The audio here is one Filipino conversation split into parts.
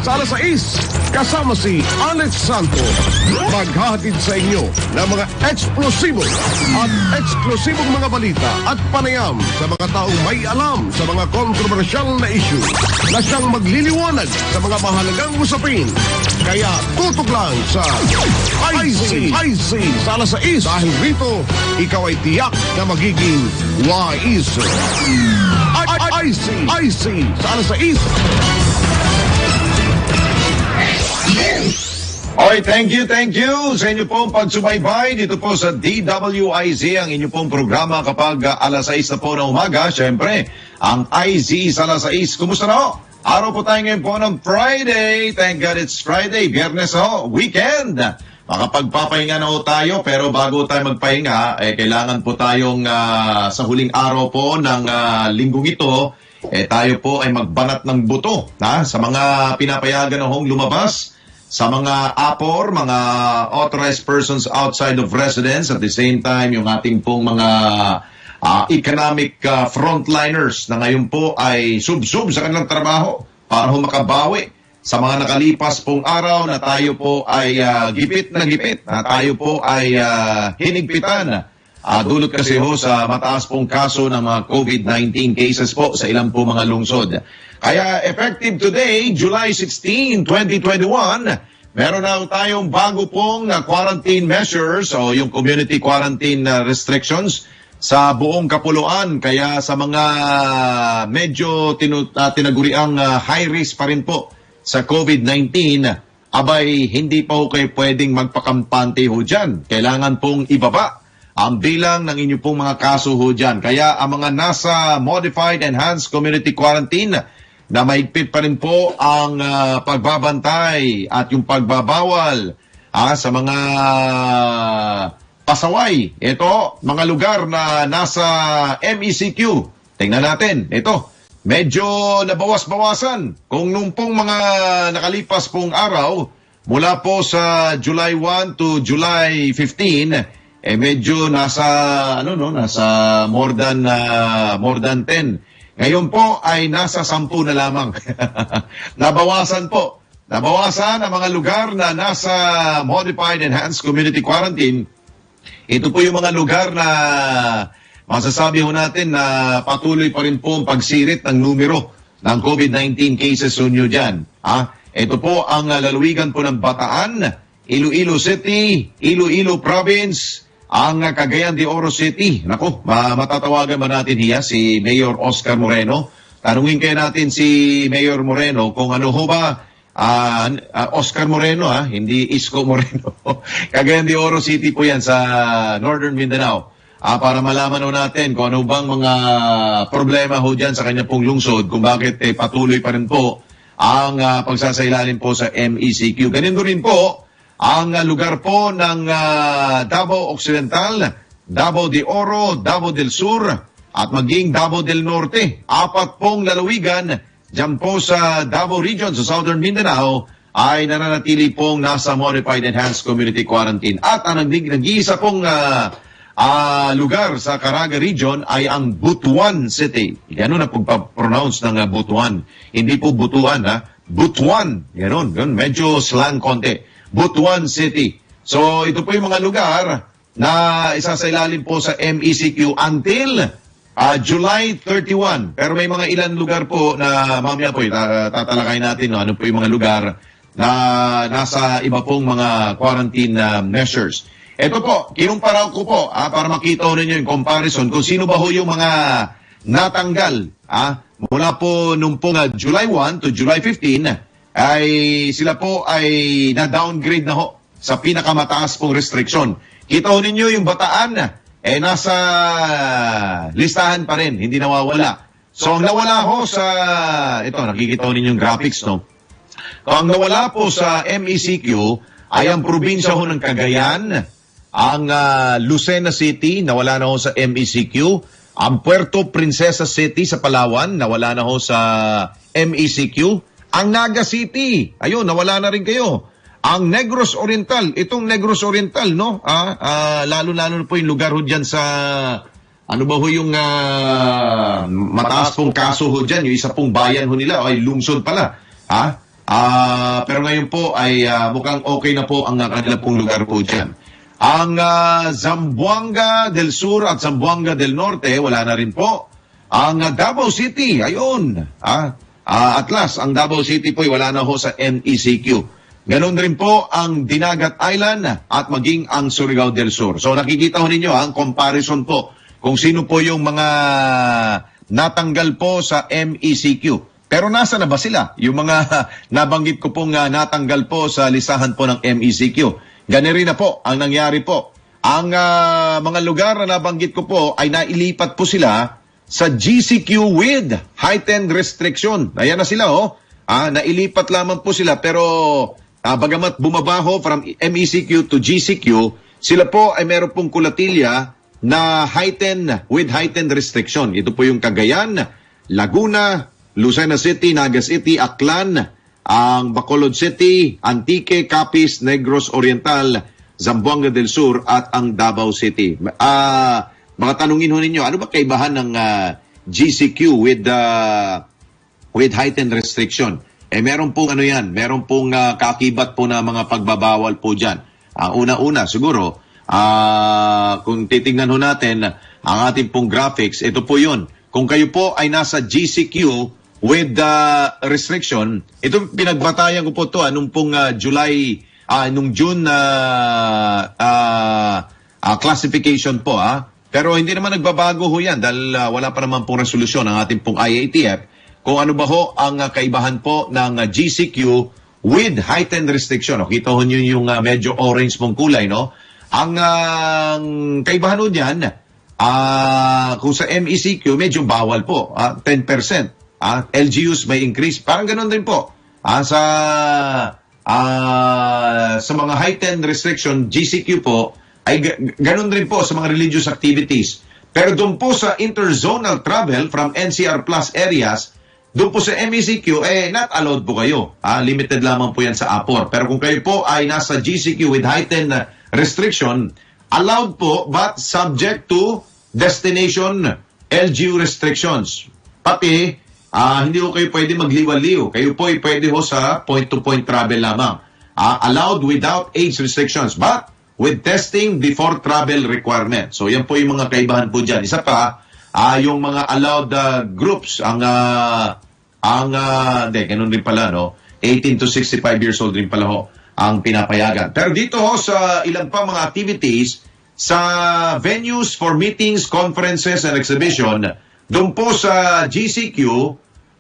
sa alas 6, kasama si Alex Santos. Maghahatid sa inyo ng mga eksplosibo at eksklusibong mga balita at panayam sa mga taong may alam sa mga kontrobersyal na issue na siyang magliliwanag sa mga mahalagang usapin. Kaya tutok lang sa IC sa alas 6 dahil rito ikaw ay tiyak na magiging wise. IC sa alas 6. Okay, thank you sa inyo pong pagsubaybay dito po sa DWIZ, ang inyo pong programa kapag alas 6 na po ng umaga. Siyempre, ang IZ sa alas 6. Kumusta na ho? Araw po tayo ngayon po ng Friday. Thank God it's Friday. Biyernes ho, weekend. Makapagpapahinga na ho tayo, pero bago tayo magpahinga, kailangan po tayong sa huling araw po ng linggong ito, tayo po ay magbanat ng buto sa mga pinapayagan na hong lumabas, sa mga APOR, mga authorized persons outside of residence, at the same time yung ating pong mga economic frontliners na ngayon po ay sub-sub sa kanilang trabaho para ho makabawi sa mga nakalipas pong araw na tayo po ay gipit na gipit, na tayo po ay hinigpitan. Dulot kasi ho sa mataas pong kaso ng mga COVID-19 cases po sa ilang po mga lungsod. Kaya effective today, July 16, 2021, meron na tayong bago pong quarantine measures o yung community quarantine restrictions sa buong kapuluan. Kaya sa mga medyo tinaguriang high risk pa rin po sa COVID-19, abay hindi pa ho kayo pwedeng magpakampante ho dyan. Kailangan pong ibaba ang bilang ng inyong pong mga kaso ho dyan. Kaya ang mga nasa Modified Enhanced Community Quarantine na mahigpit pa rin po ang pagbabantay at yung pagbabawal sa mga pasaway. Ito, mga lugar na nasa MECQ. Tingnan natin, ito, medyo nabawas-bawasan. Kung nung pong mga nakalipas pong araw, mula po sa July 1 to July 15, medyo nasa more than 10. Ngayon po ay nasa 10 na lamang. Nabawasan po. Nabawasan ang mga lugar na nasa Modified Enhanced Community Quarantine. Ito po yung mga lugar na masasabi ho natin na patuloy pa rin po ang pagsirit ng numero ng COVID-19 cases nyo dyan. Ito po ang lalawigan po ng Bataan, Iloilo City, Iloilo Province, ang Cagayan de Oro City. Naku, matatawagan ba natin si Mayor Oscar Moreno? Tanungin kayo natin si Mayor Moreno kung ano ho ba, Oscar Moreno hindi Isko Moreno. Cagayan de Oro City po yan sa Northern Mindanao. Para malaman ho natin kung ano bang mga problema ho dyan sa kanya pong lungsod, kung bakit patuloy pa rin po ang pagsasailalim po sa MECQ. Ganito rin po ang lugar po ng Davao Occidental, Davao de Oro, Davao del Sur, at maging Davao del Norte. 4 pong lalawigan dyan po sa Davao Region, sa Southern Mindanao, ay nananatili pong nasa Modified Enhanced Community Quarantine. At ang nag-iisa pong lugar sa Caraga Region ay ang Butuan City. Ganun ang pagpapronounce ng Butuan. Hindi po Butuan, Butuan. Ganun. Medyo slang konti. Butuan City. So, ito po yung mga lugar na isasailalim po sa MECQ until July 31. Pero may mga ilan lugar po na mamaya po tatalakay natin ano po yung mga lugar na nasa iba pong mga quarantine measures. Ito po, kinumpara ko po para makita ninyo yung comparison kung sino ba ho yung mga natanggal mula po nung pong July 1 to July 15 ay sila po ay na-downgrade na ho sa pinakamataas pong restriction. Kita ho ninyo yung Bataan, nasa listahan pa rin, hindi nawawala. So, ang nawala ho sa, ito, nakikita ho ninyo yung graphics, no? Kung ang nawala po sa MECQ ay ang probinsya ho ng Cagayan, ang Lucena City, nawala na ho sa MECQ, ang Puerto Princesa City sa Palawan, nawala na ho sa MECQ, ang Naga City, ayun, nawala na rin kayo. Ang Negros Oriental, itong Negros Oriental, no? Lalo-lalo po yung lugar ho dyan sa, ano ba ho yung mataas pong kaso ho dyan, yung isa pong bayan ho nila, ay lungsod pala. Pero ngayon po ay mukhang okay na po ang kanila pong lugar po dyan. Ang Zamboanga del Sur at Zamboanga del Norte, wala na rin po. Ang Davao City, ayun. At last, ang Davao City po ay wala na ho sa MECQ. Ganon rin po ang Dinagat Island at maging ang Surigao del Sur. So nakikita ho ninyo ang comparison po kung sino po yung mga natanggal po sa MECQ. Pero nasa na ba sila? Yung mga nabanggit ko pong natanggal po sa listahan po ng MECQ. Ganun rin na po ang nangyari po. Ang mga lugar na nabanggit ko po ay nailipat po sila sa GCQ with heightened restriction. Ayan na sila nailipat lamang po sila pero bagamat bumabaho from MECQ to GCQ, sila po ay meron pong kulatilya na with heightened restriction. Ito po yung Cagayan, Laguna, Lucena City, Naga City, Aklan, ang Bacolod City, Antique, Capiz, Negros Oriental, Zamboanga del Sur at ang Davao City. Mga tanungin ho ninyo, ano ba kaibahan ng GCQ with heightened restriction? Meron pong meron pong kakibat po na mga pagbabawal po dyan. Una-una siguro, kung titingnan ho natin ang ating pong graphics, ito po yun. Kung kayo po ay nasa GCQ with restriction, ito pinagbatayan ko po to nung pong nung June classification po Pero hindi naman nagbabago ho yan dahil wala pa naman pong resolusyon ng ating pong IATF kung ano ba ho ang kaibahan po ng GCQ with heightened restriction. Kita ho nyo yung medyo orange pong kulay, no? Ang kaibahan ho dyan, kung sa MECQ, medyo bawal po, 10%. LGUs may increase. Parang ganun din po. Sa mga heightened restriction, GCQ po, ay ganun rin po sa mga religious activities. Pero doon po sa interzonal travel from NCR plus areas, doon po sa MECQ, not allowed po kayo. Limited lamang po yan sa APOR. Pero kung kayo po ay nasa GCQ with heightened restriction, allowed po but subject to destination LGU restrictions. Pati, hindi ko kayo pwede magliwaliw. Kayo po ay pwede ho sa point-to-point travel lamang. Allowed without age restrictions, but with testing before travel requirement. So yan po yung mga kaibahan po dyan. Isa pa, yung mga allowed groups, ganun din pala, no? 18 to 65 years old rin pala ho ang pinapayagan. Pero dito ho sa ilan pa mga activities, sa venues for meetings, conferences, and exhibition, doon po sa GCQ,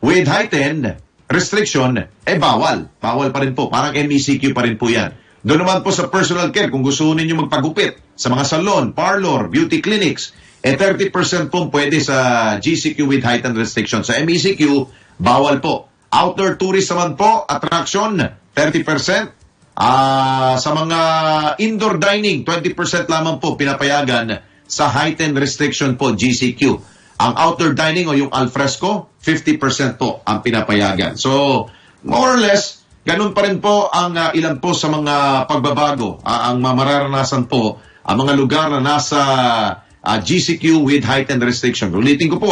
with heightened restriction, bawal. Bawal pa rin po. Parang MECQ pa rin po yan. Doon naman po sa personal care, kung gusto ninyo magpagupit sa mga salon, parlor, beauty clinics, 30% po pwede sa GCQ with heightened restriction. Sa MECQ, bawal po. Outdoor tourist naman po, attraction, 30%. Sa mga indoor dining, 20% lamang po pinapayagan sa heightened restriction po, GCQ. Ang outdoor dining o yung alfresco, 50% po ang pinapayagan. So, more or less, ganun pa rin po ang ilan po sa mga pagbabago. Ang mararanasan po, ang mga lugar na nasa GCQ with heightened restriction. Ulitin ko po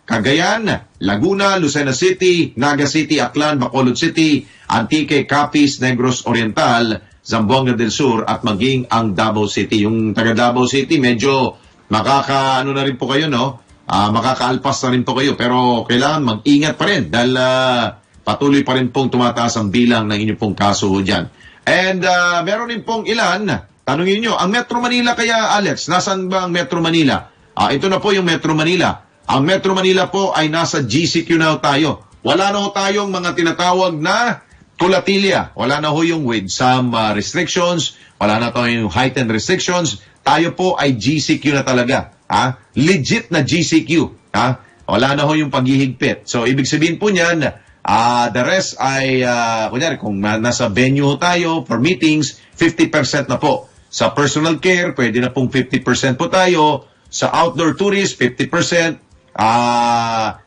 Cagayan, Laguna, Lucena City, Naga City, Aklan, Bacolod City, Antique, Capiz, Negros Oriental, Zamboanga del Sur, at maging ang Davao City. Yung taga Davao City, medyo na rin po kayo, no? Makakaalpas na rin po kayo, pero kailangan mag-ingat pa rin dahil patuloy pa rin pong tumataas ang bilang ng inyong pong kaso dyan. And meron din pong ilan, tanungin nyo, ang Metro Manila kaya, Alex, nasaan ba ang Metro Manila? Ito na po yung Metro Manila. Ang Metro Manila po ay nasa GCQ na tayo. Wala na ho tayong mga tinatawag na kulatilya. Wala na ho yung with some restrictions, wala na tayong heightened restrictions. Tayo po ay GCQ na talaga. Legit na GCQ. Wala na ho yung paghihigpit. So, ibig sabihin po niyan, the rest ay, kunyari, kung nasa venue tayo for meetings, 50% na po. Sa personal care, pwede na pong 50% po tayo. Sa outdoor tourist, 50%.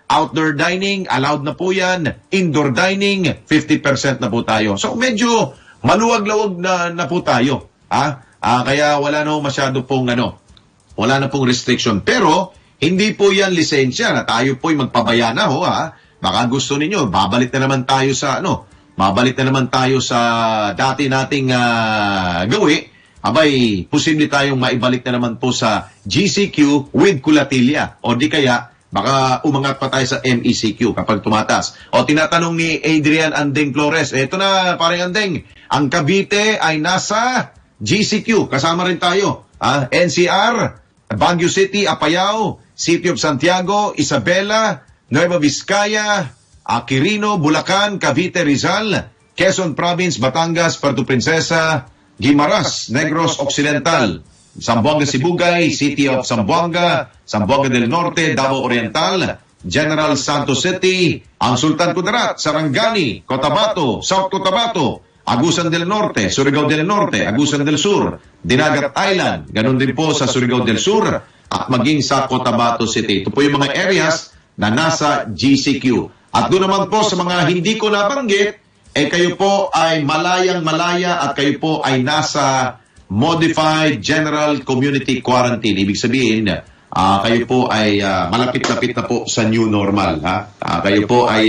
Outdoor dining, allowed na po yan. Indoor dining, 50% na po tayo. So, medyo maluwag-lawag na po tayo. Kaya wala na masyado pong wala na pong restriction. Pero, hindi po yan lisensya na tayo po'y magpabaya na Baka gusto ninyo, babalik na naman tayo sa mabalik na naman tayo sa dati nating gawi, abay, posible tayong maibalik na naman po sa GCQ with Kulatilya. O di kaya, baka umangat pa tayo sa MECQ kapag tumatas. O tinatanong ni Adrian Andeng Flores, eto na, parang Andeng, ang Cavite ay nasa GCQ. Kasama rin tayo. NCR, Baguio City, Apayao, City of Santiago, Isabela, Nueva Vizcaya, Quirino, Bulacan, Cavite, Rizal, Quezon Province, Batangas, Puerto Princesa, Guimaras, Negros Occidental, Zamboanga Sibugay, City of Zamboanga, Zamboanga del Norte, Davao Oriental, General Santos City, ang Sultan Kudarat, Sarangani, Cotabato, South Cotabato, Agusan del Norte, Surigao del Norte, Agusan del Sur, Dinagat Island, ganun din po sa Surigao del Sur, at maging sa Cotabato City. Ito po yung mga areas na nasa GCQ. At doon naman po sa mga hindi ko nabanggit, kayo po ay malayang-malaya at kayo po ay nasa Modified General Community Quarantine. Ibig sabihin, kayo po ay malapit-lapit na po sa new normal. Kayo po ay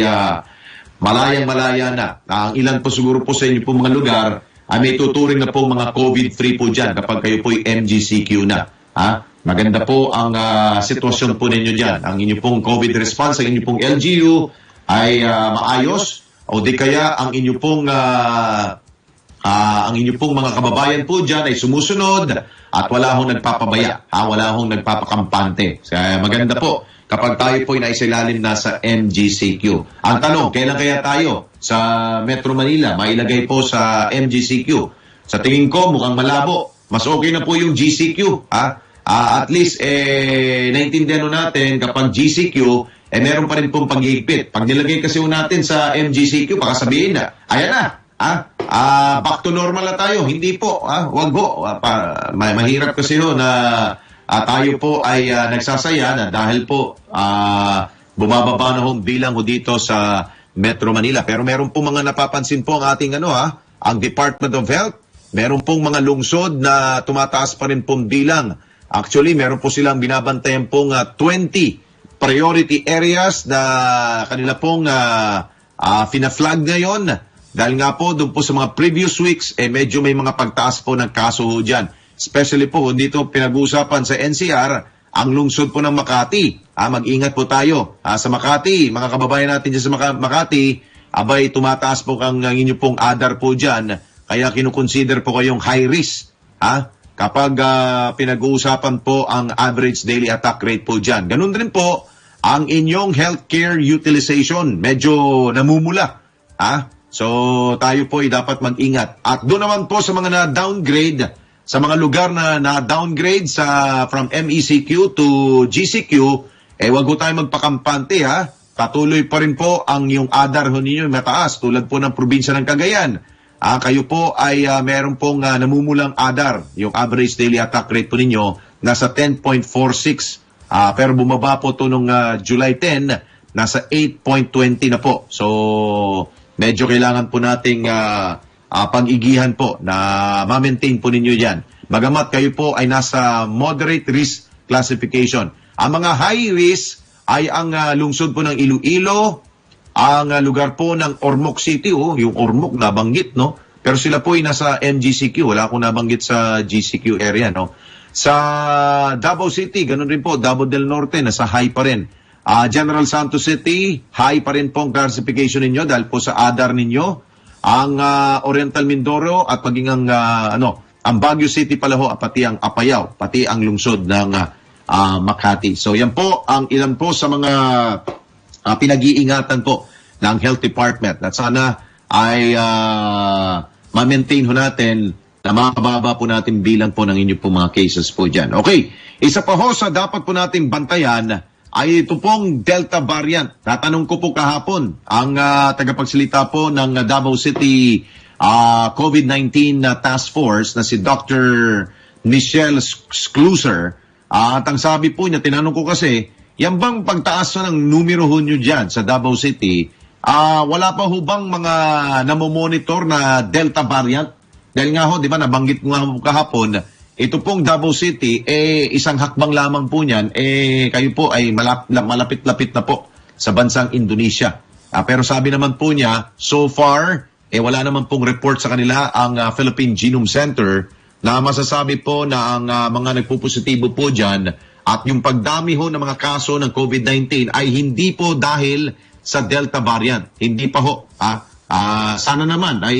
malayang-malaya na. Ang ilan po siguro po sa inyo po mga lugar ay may tuturing na po mga COVID-free po dyan kapag kayo po ay MGCQ na. Maganda po ang sitwasyon po ninyo dyan. Ang inyo pong COVID response, ang inyo pong LGU ay maayos, o di kaya ang inyo pong mga kababayan po dyan ay sumusunod at wala hong nagpapabaya, wala hong nagpapakampante. Maganda po kapag tayo po ay naisilalim na sa MGCQ. Ang tanong, kailan kaya tayo sa Metro Manila mailagay po sa MGCQ? Sa tingin ko mukhang malabo. Mas okay na po yung GCQ. At least, naintindihan natin kapag GCQ, meron pa rin pong paghihigpit. Pag nilagay kasi natin sa MGCQ, baka sabihin na, ayan na, back to normal na tayo. Hindi po, wag po. Mahirap kasi na tayo po ay nagsasaya na dahil po bumababa na hong bilang dito sa Metro Manila. Pero meron po mga napapansin po ang ating ang Department of Health. Meron pong mga lungsod na tumataas pa rin pong bilang. Actually, meron po silang binabantayan pong 20 priority areas na kanila pong fina-flag ngayon. Dahil nga po, doon po sa mga previous weeks, medyo may mga pagtaas po ng kaso dyan. Especially po, dito pinag-uusapan sa NCR, ang lungsod po ng Makati. Mag-ingat po tayo. Sa Makati, mga kababayan natin dyan sa Makati, abay, tumataas po ang inyo pong ADAR po dyan. Kaya kinukonsider po kayong high risk. Kapag pinag-uusapan po ang average daily attack rate po dyan. Ganun din po ang inyong healthcare utilization. Medyo namumula. So tayo po ay dapat mag-ingat. At doon naman po sa mga na-downgrade, sa mga lugar na na-downgrade from MECQ to GCQ, wag po tayo magpakampante. Patuloy pa rin po ang yung ADAR ninyo mataas tulad po ng probinsya ng Cagayan. Kayo po ay meron pong namumulang ADAR. Yung average daily attack rate po ninyo nasa 10.46. Pero bumaba po ito nung July 10, nasa 8.20 na po. So, medyo kailangan po nating pag-igihan po na ma-maintain po ninyo yan. Bagamat kayo po ay nasa moderate risk classification. Ang mga high risk ay ang lungsod po ng Iloilo, ang lugar po ng Ormoc City, yung Ormoc nabanggit, no? Pero sila po ay nasa MGCQ, wala akong nabanggit sa GCQ area, no? Sa Davao City, ganun rin po, Davao del Norte, nasa high pa rin. General Santos City, high pa rin po ang classification ninyo dahil po sa ADAR ninyo. Ang Oriental Mindoro at maging ang Baguio City pala ho, pati ang Apayao, pati ang lungsod ng Makati. So yan po ang ilan po sa mga pinag-iingatan po ng Health Department at sana ay ma-maintain ho natin na makababa po natin bilang po ng inyo po mga cases po dyan. Okay, isa pa ho sa dapat po nating bantayan ay ito pong Delta variant. Tatanong ko po kahapon ang tagapagsalita po ng Davao City COVID-19 Task Force na si Dr. Michelle Skluser. At ang sabi po niya, tinanong ko kasi, yan bang pagtaas ng numero ho nyo dyan sa Davao City, wala pa ho bang mga namomonitor na Delta variant? Dahil nga ho, di ba, nabanggit nga ho kahapon, ito pong Davao City, isang hakbang lamang po niyan, kayo po ay malapit-lapit na po sa bansang Indonesia. Pero sabi naman po niya, so far, wala naman pong report sa kanila ang Philippine Genome Center na masasabi po na ang mga nagpupositibo po dyan at yung pagdami ho ng mga kaso ng COVID-19 ay hindi po dahil sa Delta variant. Hindi pa ho. Sana naman ay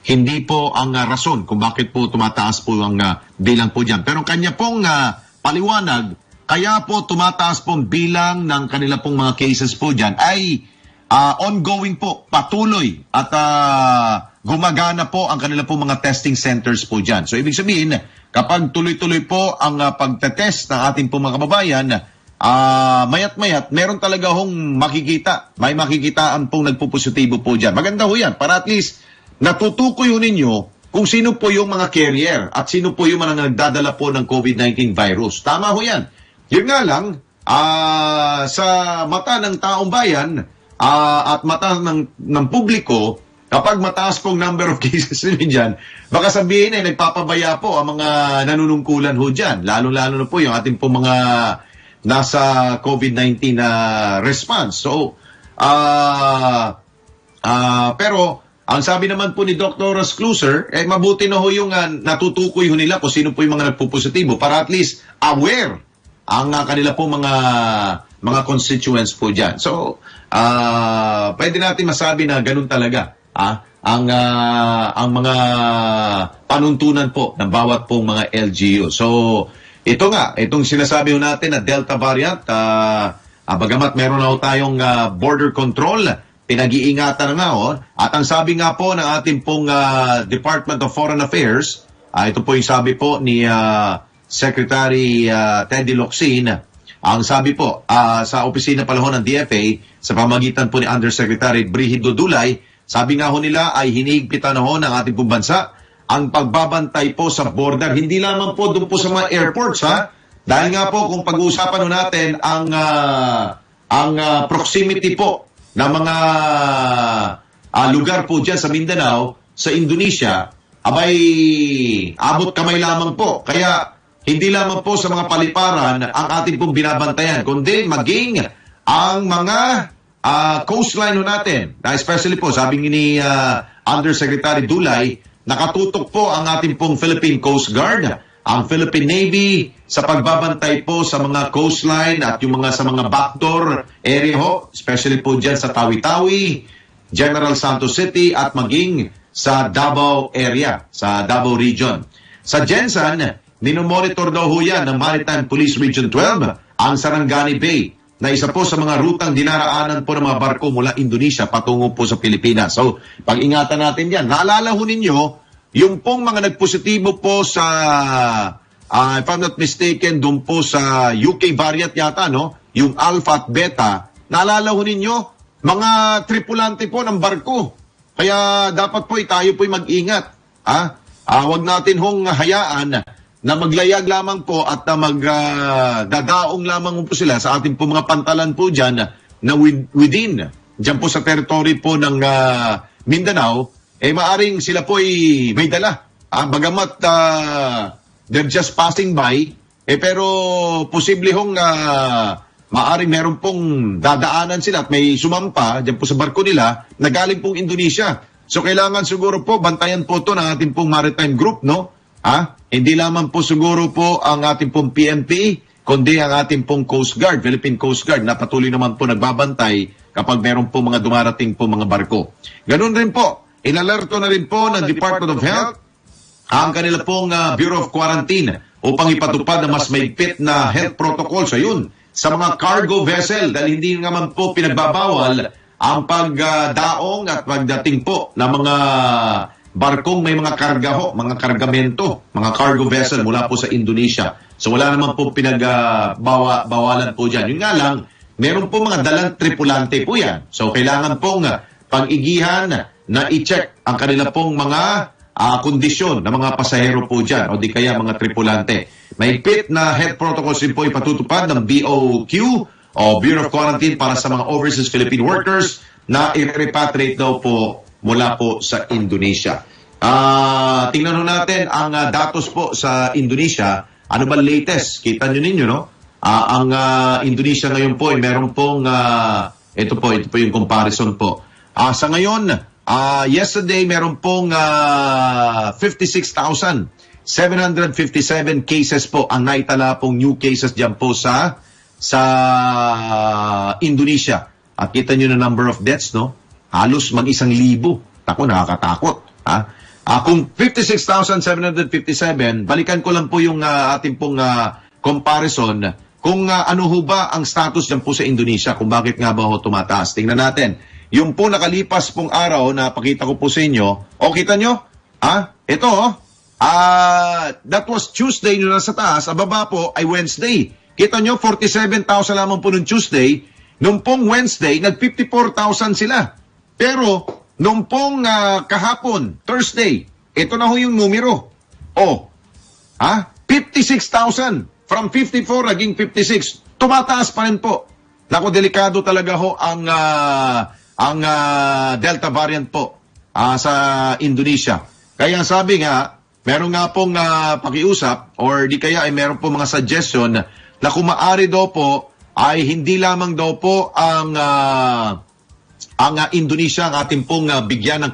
hindi po ang rason kung bakit po tumataas po ang bilang po dyan. Pero kanya pong paliwanag, kaya po tumataas po ang bilang ng kanila pong mga cases po dyan ay ongoing po, patuloy at gumagana po ang kanila po mga testing centers po dyan. So ibig sabihin, kapag tuloy-tuloy po ang pagtetest ng ating po mga kababayan, mayat-mayat, meron talaga hong makikita. May makikitaan pong nagpupositibo po dyan. Maganda ho yan, para at least natutukoy ho ninyo kung sino po yung mga carrier at sino po yung mga nagdadala po ng COVID-19 virus. Tama ho yan. Yun nga lang, sa mata ng taong bayan at mata ng publiko, kapag mataas pong number of cases nyo dyan, baka sabihin ay nagpapabaya po ang mga nanunungkulan ho dyan. Lalo-lalo na po yung ating po mga nasa COVID-19 response. So, pero ang sabi naman po ni Dr. Scluser, mabuti na ho yung natutukoy ho nila kung sino po yung mga nagpupositibo para at least aware ang kanila po mga constituents po dyan. So, pwede natin masabi na ganun talaga. Ang mga panuntunan po ng bawat pong mga LGU. So, itong sinasabi ho natin na Delta variant, bagamat meron na ho tayong border control, pinag-iingatan na nga ho. At ang sabi nga po ng ating pong Department of Foreign Affairs, ito po yung sabi po ni Secretary Teddy Locsin, ang sabi po sa opisina pala ho ng DFA, sa pamagitan po ni Undersecretary Brigido Dulay, sabi nga ho nila ay hinihigpitan na ho ng ating pong bansa ang pagbabantay po sa border. Hindi lamang po doon po sa mga airports, dahil nga po kung pag-uusapan ho natin ang proximity po ng mga lugar po dyan sa Mindanao, sa Indonesia, abay abot kamay lamang po. Kaya hindi lamang po sa mga paliparan ang ating pong binabantayan, kundi maging ang mga coastline natin, especially po, sabi ni Undersecretary Dulay, nakatutok po ang ating pong Philippine Coast Guard, ang Philippine Navy, sa pagbabantay po sa mga coastline at yung sa mga backdoor area ho, especially po dyan sa Tawi-Tawi, General Santos City at maging sa Davao area, sa Davao region. Sa Jensan, minomonitor daw ho yan ng Maritime Police Region 12 ang Sarangani Bay, na isa po sa mga rutang dinaraanan po ng mga barko mula Indonesia patungo po sa Pilipinas. So, pag-ingatan natin yan. Naalala ho ninyo, yung pong mga nagpositibo po sa, if I'm not mistaken, doon po sa UK variant yata, no? Yung Alpha at Beta. Naalala ho ninyo, mga tripulante po ng barko. Kaya dapat po tayo po mag-ingat. Huwag natin hong hayaan na maglayag lamang po at na magdadaong lamang po sila sa ating po mga pantalan po dyan na within, dyan po sa territory po ng Mindanao, maaring sila po may dala. Bagamat they're just passing by, pero posible hong maaring meron pong dadaanan sila at may sumampa dyan po sa barko nila na galing pong Indonesia. So kailangan siguro po bantayan po to ng ating pong maritime group, no? Hindi lamang po siguro po ang ating pong PNP, kundi ang ating pong Coast Guard, Philippine Coast Guard, na patuloy naman po nagbabantay kapag meron po mga dumarating po mga barko. Ganun rin po, inalerto na rin po ng Department of Health ang kanila pong Bureau of Quarantine upang ipatupad na mas maigpit na health protocols. Ayun, sa mga cargo vessel, dahil hindi naman po pinagbabawal ang pagdaong at pagdating po ng mga barkong may mga karga ho, mga kargamento, mga cargo vessel mula po sa Indonesia. So wala naman po pinagbawalan po dyan. Yun nga lang, meron po mga dalang tripulante po yan. So kailangan pong pag-igihan na i-check ang kanila pong mga kondisyon ng mga pasahero po dyan o di kaya mga tripulante. Mahigpit na health protocols din po ipatutupad ng BOQ o Bureau of Quarantine para sa mga overseas Philippine workers na i-repatriate daw po mula po sa Indonesia. Tingnan natin ang datos po sa Indonesia. Ano ba latest? Kita nyo ninyo, no? Ang Indonesia ngayon po ay meron pong, ito po yung comparison po. Sa ngayon, Yesterday, meron pong 56,757 cases po ang naitala pong new cases dyan po sa Indonesia. At kita nyo na number of deaths, no? Halos mag-1,000. Tako, nakakatakot. Kung 56,757, balikan ko lang po yung ating pong comparison kung ano ho ba ang status dyan po sa Indonesia, kung bakit nga ba ho tumataas. Tingnan natin. Yung po nakalipas pong araw na pakita ko po sa inyo, kita nyo? Ito, that was Tuesday nyo nasa taas, baba po ay Wednesday. Kita nyo, 47,000 lamang po noong Tuesday. Noong pong Wednesday, nag-54,000 sila. Pero, noong pong kahapon, Thursday, ito na ho yung numero. 56,000. From 54 naging 56. Tumataas pa rin po. Naku, delikado talaga ho ang Delta variant po sa Indonesia. Kaya sabi nga, meron nga pong pakiusap or di kaya ay meron po mga suggestion na kung maaari daw po ay hindi lamang daw po ang Indonesia ang ating pong bigyan ng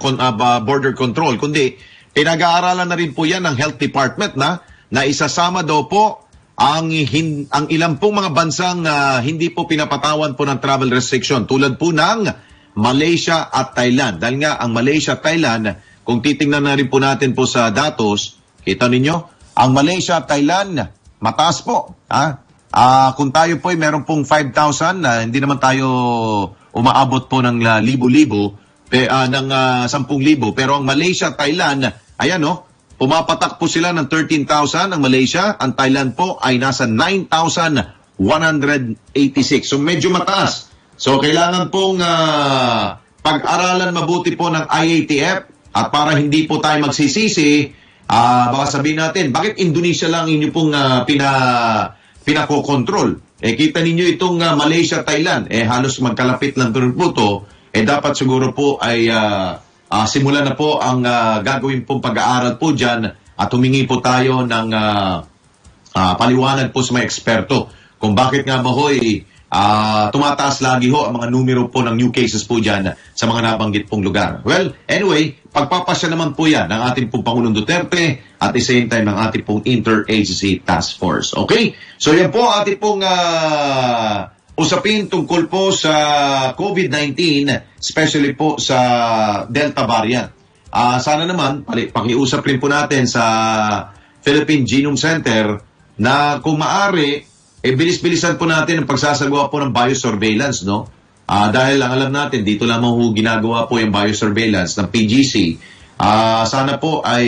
border control, kundi pinag-aaralan na rin po yan ng Health Department na isasama daw po ang ilang pong mga bansang hindi po pinapatawan po ng travel restriction tulad po ng Malaysia at Thailand. Dahil nga ang Malaysia at Thailand, kung titingnan na rin po natin po sa datos, kita ninyo, ang Malaysia at Thailand mataas po. Kung tayo po ay meron pong 5,000, hindi naman tayo umaabot po ng libo-libo, ng 10,000. Pero ang Malaysia at Thailand, ayan pumapatak po sila ng 13,000 ang Malaysia. Ang Thailand po ay nasa 9,186. So medyo mataas. So kailangan pong pag-aralan mabuti po ng IATF at para hindi po tayo magsisisi, baka sabihin natin, bakit Indonesia lang inyo pong pinakokontrol? Kita ninyo itong Malaysia, Thailand, halos magkalapit lang po ito, dapat siguro po ay simulan na po ang gagawin pong pag-aaral po dyan at humingi po tayo ng paliwanag po sa mga eksperto kung bakit nga ba ho'y tumataas lagi ho ang mga numero po ng new cases po dyan sa mga nabanggit pong lugar. Well, anyway, pagpapasya naman po yan ng ating pong Pangulong Duterte at the same time ng ating pong Interagency Task Force. Okay? So yan po ating pong usapin tungkol po sa COVID-19, especially po sa Delta variant. Sana naman, pakiusap rin po natin sa Philippine Genome Center na kung maaari, bilis-bilisan po natin ang pagsasagawa po ng biosurveillance, no? Dahil ang alam natin, dito lamang ginagawa po yung biosurveillance ng PGC. Sana po ay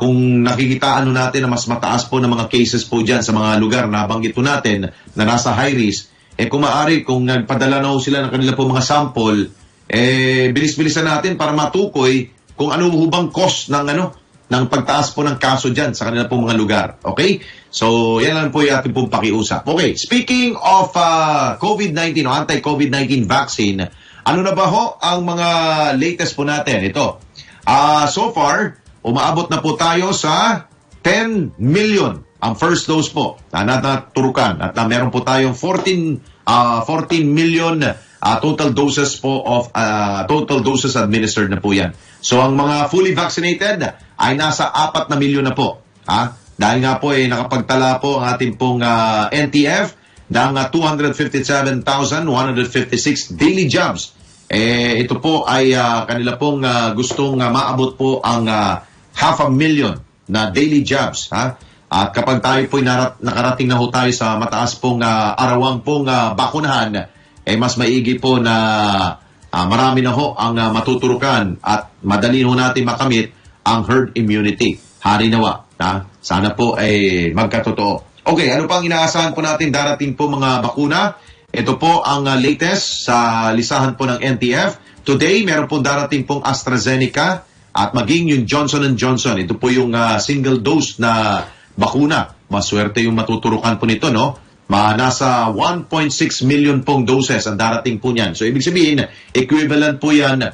kung nakikitaan natin na mas mataas po ng mga cases po dyan sa mga lugar na nabanggit po natin na nasa high risk, kung maaari, kung nagpadala na sila ng kanila po mga sample, bilis-bilisan natin para matukoy kung ano bang cost ng pagtaas po ng kaso dyan sa kanila po mga lugar. Okay? So, yan lang po yung ating pong pakiusap. Okay, speaking of COVID-19 o anti-COVID-19 vaccine, ano na ba ho ang mga latest po natin? Ito. So far, umaabot na po tayo sa 10 million ang first dose po na naturukan. At meron po tayong 14 million total doses po of total doses administered na po yan. So ang mga fully vaccinated ay nasa 4 na milyon na po. Dahil nga po nakapagtala po ang ating pong NTF ng 257,156 daily jobs. Ito po ay kanila pong gustong maabot po ang 500,000 na daily jobs. At kapag tayo po nakarating na ho tayo sa mataas pong arawang pong bakunahan, mas maigi po na marami na ho ang matuturukan at madali ho natin makamit ang herd immunity. Hari nawa. Sana po ay magkatotoo. Okay, ano pang inaasahan po natin darating po mga bakuna? Ito po ang latest sa listahan po ng NTF. Today, meron po darating pong AstraZeneca at maging yung Johnson & Johnson. Ito po yung single dose na bakuna. Maswerte yung matuturukan po nito, no? Nasa 1.6 million pong doses ang darating po niyan. So, ibig sabihin, equivalent po yan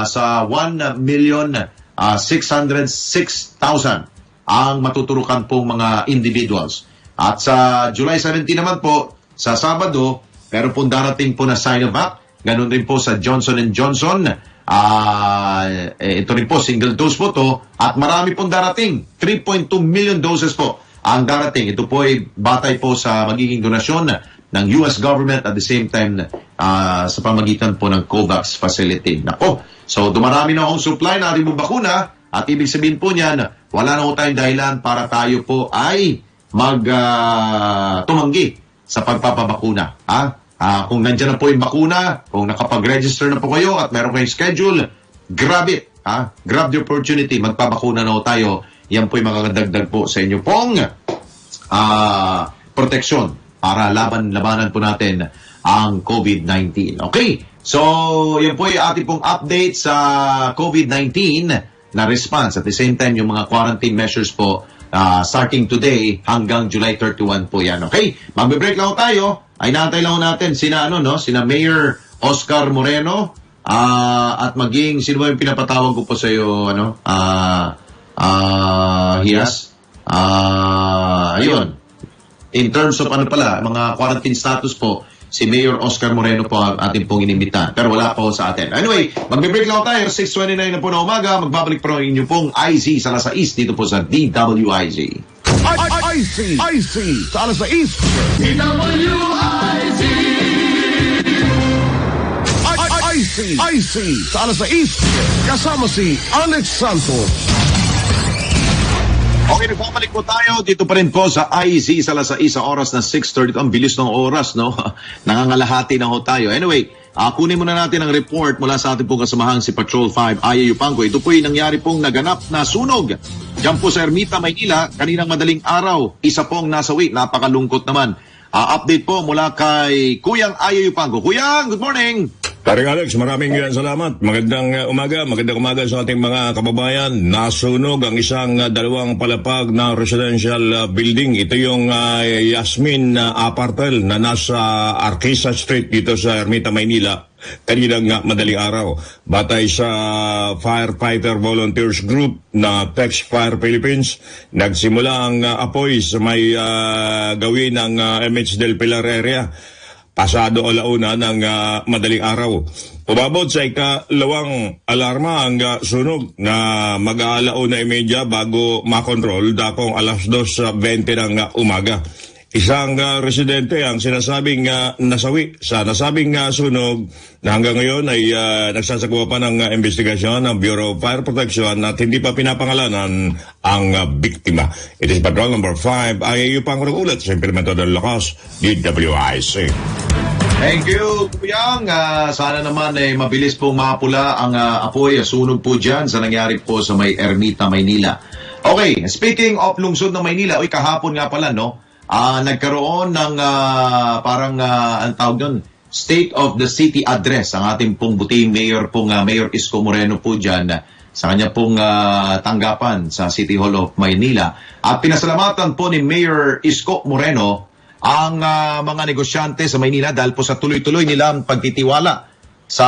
sa 1,606,000 ang matuturukan pong mga individuals. At sa July 17 naman po, sa Sabado, meron pong darating po na Sinovac. Ganun rin po sa Johnson & Johnson. Ito rin po, single dose po to. At marami pong darating. 3.2 million doses po ang darating. Ito po ay batay po sa magiging donasyon ng US government at the same time sa pamagitan po ng COVAX facility. Nako, so dumarami na akong supply na ating bakuna at ibig sabihin po niyan, wala na po tayong dahilan para tayo po ay tumanggi sa pagpapabakuna. Kung nandiyan na po yung bakuna, kung nakapag-register na po kayo at meron kayong schedule, grab it. Grab the opportunity, magpabakuna na po tayo. Yan po yung makakadagdag po sa inyo pong proteksyon para labanan po natin ang COVID-19. Okay, so yan po yung ating pong update sa COVID-19 na response. At the same time, yung mga quarantine measures po starting today hanggang July 31 po yan. Okay, magbe-break lang tayo. Ay naantay lang natin sina Mayor Oscar Moreno at maging sino ba yung pinapatawag ko po sa iyo ayun. In terms of mga quarantine status po, si Mayor Oscar Moreno po ang ating pong inimbita. Pero wala po sa atin. Anyway, magbe-break lang tayo. 6:29 na po na umaga. Magbabalik po ang inyong pong IZ sa Alas 6 dito po sa DWIZ. IC sa Alas 6. IC sa Alas 6. Kasama si Alex Santos. Okay, nagbabalik po tayo. Dito pa rin po sa IZ sa Alas 6 sa oras na 6:30. Ang bilis ng oras, no? Nangangalahati na ho tayo. Anyway, kunin muna natin ang report mula sa ating pong kasamahang si Patrol 5, Aya Yupango. Ito po yung nangyari pong naganap na sunog. Diyan po sa Ermita, Maynila, kaninang madaling araw. Isa pong nasawi. Napakalungkot naman. Update po mula kay Kuyang Aya Yupango. Kuyang, good morning! Paring Alex, maraming salamat. Magandang umaga sa ating mga kababayan. Nasunog ang isang dalawang palapag na residential building. Ito yung Yasmin Apartel na nasa Arquesa Street dito sa Ermita, Maynila. Kaninang madaling araw. Batay sa Firefighter Volunteers Group na Tex Fire Philippines, nagsimula ang apoy sa may gawin ng MH Del Pilar area. Pasado alauna ng madaling araw. Umabot sa ikalawang alarma ang sunog na mag-aalauna imedya bago makontrol dakong alas 2:20 ng umaga. Isang residente ang sinasabing nasawi sa nasabing sunog na hanggang ngayon ay nagsasagawa pa ng investigasyon ng Bureau of Fire Protection at hindi pa pinapangalanan ang biktima. It is Patrol number 5, IAU Pangurong ulat sa Implemento del Lakas, DWIC. Thank you, Kuyang. Sana naman mabilis pong mapula ang apoy, sunog po dyan sa nangyari po sa may Ermita, Maynila. Okay, speaking of lungsod ng Maynila, kahapon nga pala, no? Nagkaroon ng ang tawag doon, State of the City Address ang ating pong buting mayor pong Mayor Isko Moreno po dyan sa kanya pong tanggapan sa City Hall of Maynila. At pinasalamatan po ni Mayor Isko Moreno ang mga negosyante sa Maynila dahil po sa tuloy-tuloy nilang pagtitiwala sa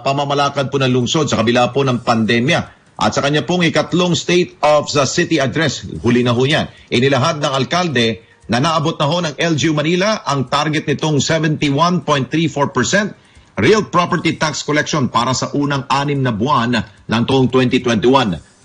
pamamalakad po ng lungsod sa kabila po ng pandemya. At sa kanya pong ikatlong State of the City Address, huli na ho yan, inilahad ng alkalde na naabot na ho ng LGU Manila ang target nitong 71.34% real property tax collection para sa unang 6 na buwan ng taong 2021.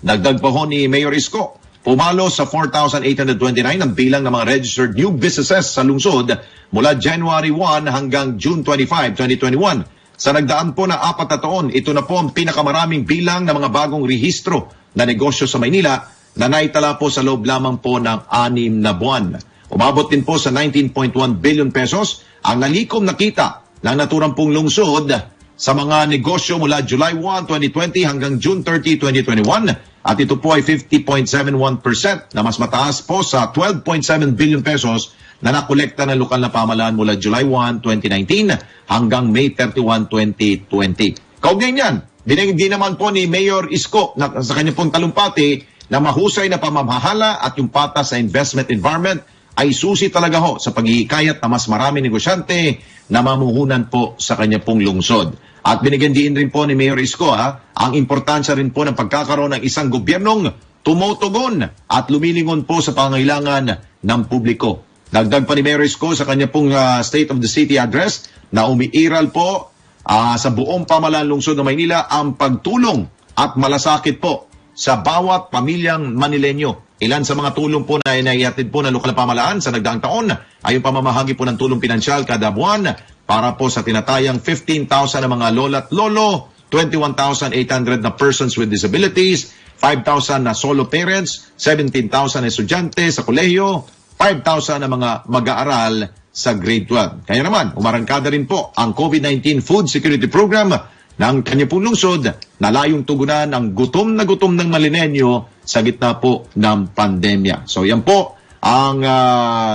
Dagdag pa ho ni Mayor Isko, pumalo sa 4,829 ang bilang ng mga registered new businesses sa lungsod mula January 1 hanggang June 25, 2021. Sa nagdaan po na 4 na taon, ito na po ang pinakamaraming bilang ng mga bagong rehistro na negosyo sa Maynila na naitala po sa loob lamang po ng 6 na buwan. Umabot din po sa 19.1 billion pesos ang nalikom na kita ng naturang pong lungsod sa mga negosyo mula July 1, 2020 hanggang June 30, 2021. At ito po ay 50.71% na mas mataas po sa 12.7 billion pesos na nakolekta ng lokal na pamahalaan mula July 1, 2019 hanggang May 31, 2020. Kaugnay niyan, binigay naman po ni Mayor Isko na sa kanyang pong talumpati na mahusay na pamamahala at yung patas sa investment environment ay susi talaga ho sa paghihikayat na mas marami negosyante na mamuhunan po sa kanya pong lungsod. At binigyan din rin po ni Mayor Isko ang importansya rin po ng pagkakaroon ng isang gobyernong tumutugon at lumilingon po sa pangailangan ng publiko. Dagdag pa ni Mayor Isko sa kanya pong State of the City Address na umiiral po sa buong pamahalaan lungsod ng Maynila ang pagtulong at malasakit po sa bawat pamilyang Manileño. Ilan sa mga tulong po na inaihatid po ng lokal na pamahalaan sa nagdaang taon ay yung pamamahagi po ng tulong pinansyal kada buwan para po sa tinatayang 15,000 na mga lola at lolo, 21,800 na persons with disabilities, 5,000 na solo parents, 17,000 na estudyante sa kolehiyo, 5,000 na mga mag-aaral sa grade 12. Kaya naman, umarangkada rin po ang COVID-19 Food Security Program ng kanya pong lungsod na layong tugunan ang gutom na gutom ng Manileño sa gitna po ng pandemya. So yan po ang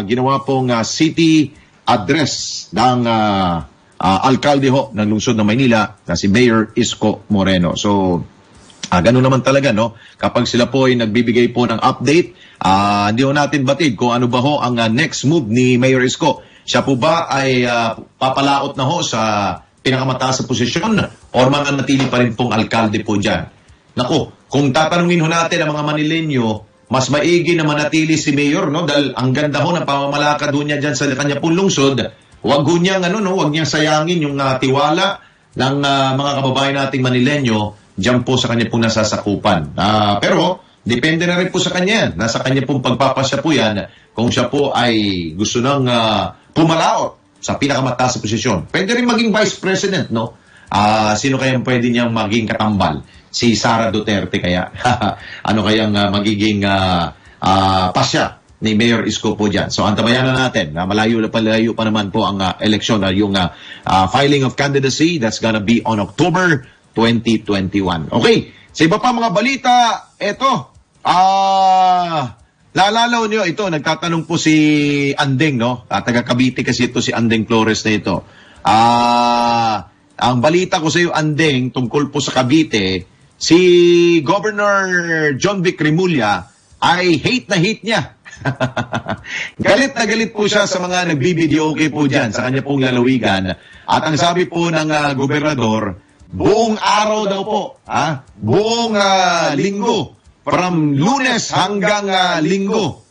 ginawa pong city address ng alkalde ho ng lungsod ng Maynila na si Mayor Isko Moreno. So ganun naman talaga, no? Kapag sila po ay nagbibigay po ng update, hindi ho natin batid kung ano ba ho ang next move ni Mayor Isko. Siya po ba ay papalaot na ho sa pinakamataas sa posisyon o mananatili pa rin pong alkalde po dyan? Naku, kung tatanungin ho natin ang mga Manileño, mas maigi na manatili si Mayor, no? Dahil ang ganda ho ng pamamalakad ho niya dyan sa kanya pong lungsod. Huwag ho niyang, huwag niyang sayangin yung tiwala ng mga kababayan nating Manileño dyan po sa kanya pong nasasakupan. Pero, depende na rin po sa kanya. Nasa kanya pong pagpapasya po yan kung siya po ay gusto nang pumalaot sa pinakamataas sa posisyon. Pwede rin maging Vice President, no? Sino kayang pwede niyang maging katambal? Si Sara Duterte kaya? Ano kayang magiging pasya ni Mayor Isko po dyan? So, antabayan na natin. Malayo pa naman po ang eleksyon. Yung filing of candidacy, that's gonna be on October 2021. Okay, sa iba pa mga balita, eto, lalalaw nyo, ito, nagtatanong po si Andeng, no? Taga Cavite kasi ito si Andeng Flores na ito. Ang balita ko sa iyo, Andeng, tungkol po sa Cavite, si Governor John Vic Remulla ay hate na hate niya. Galit na galit po siya sa mga nagbibideo okay po dyan sa kanya pong lalawigan. At ang sabi po ng gobernador, buong araw daw po, buong linggo, from Lunes hanggang linggo,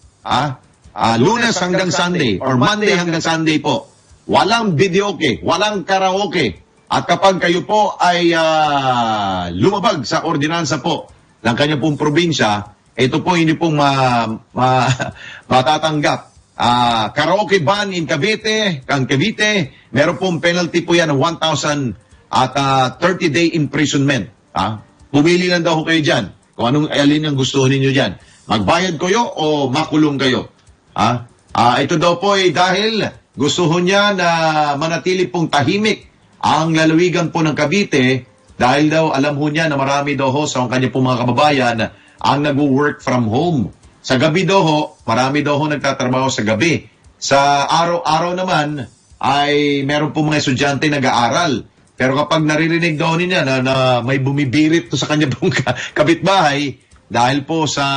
Lunes hanggang Sunday, or Monday hanggang Sunday po, walang videoke, walang karaoke. At kapag kayo po ay lumabag sa ordinansa po ng kanyang pong probinsya, ito po hindi pong matatanggap. Karaoke ban in Cavite, meron pong penalty po yan ng 1,000 at 30-day imprisonment. Pumili lang daw kayo dyan kung anong alin ang gusto ninyo dyan. Magbayad kayo o makulong kayo. Ito daw po ay dahil gusto niya na manatili pong tahimik ang lalawigan po ng Cavite dahil daw alam ho niya na marami daw ho sa kanya pong mga kababayan ang nag-work from home. Sa gabi daw ho, marami daw ho nagtatrabaho sa gabi. Sa araw-araw naman ay meron po mga estudyante nag-aaral. Pero kapag naririnig daw niya na may bumibirit to sa kanya pong kapitbahay dahil po sa